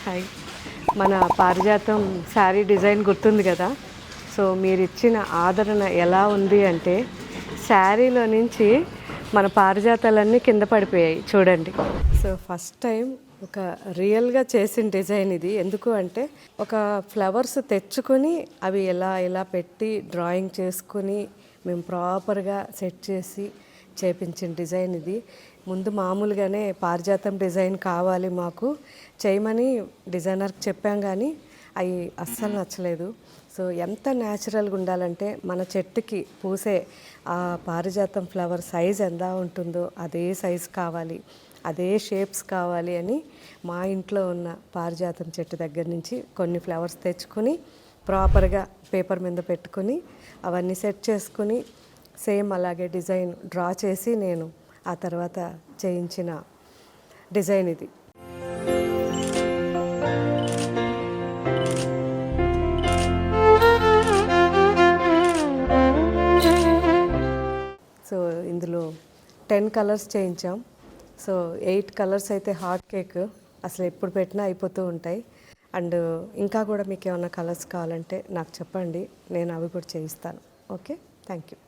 Hi. మన పారిజాతం sari design గుర్తుంది కదా. సో మీరు ఇచ్చిన ఆదరణ ఎలా ఉంది అంటే శారీలో నుంచి మన పారిజాతాలన్నీ కింద పడిపోయాయి చూడండి. సో ఫస్ట్ టైం ఒక రియల్గా చేసిన డిజైన్ ఇది. ఎందుకు అంటే ఒక ఫ్లవర్స్ తెచ్చుకొని అవి ఎలా పెట్టి డ్రాయింగ్ చేసుకొని మేము ప్రాపర్గా సెట్ చేసి చేపించిన డిజైన్ ఇది. ముందు మామూలుగానే పారిజాతం డిజైన్ కావాలి మాకు చేయమని డిజైనర్కి చెప్పాం, కానీ అవి అస్సలు నచ్చలేదు. సో ఎంత న్యాచురల్గా ఉండాలంటే మన చెట్టుకి పూసే ఆ పారిజాతం ఫ్లవర్ సైజ్ ఎంత ఉంటుందో అదే సైజ్ కావాలి, అదే షేప్స్ కావాలి అని మా ఇంట్లో ఉన్న పారిజాతం చెట్టు దగ్గర నుంచి కొన్ని ఫ్లవర్స్ తెచ్చుకొని ప్రాపర్గా పేపర్ మీద పెట్టుకొని అవన్నీ సెట్ చేసుకుని సేమ్ అలాగే డిజైన్ డ్రా చేసి నేను ఆ తర్వాత చేయించిన డిజైన్ ఇది. సో ఇందులో 10 కలర్స్ చేయించాం. సో 8 కలర్స్ అయితే హాట్ కేక్ అసలు ఎప్పుడు పెట్టినా అయిపోతూ ఉంటాయి. అండ్ ఇంకా కూడా మీకు ఏమైనా కలర్స్ కావాలంటే నాకు చెప్పండి, నేను అవి కూడా చేయిస్తాను. Okay, thank you.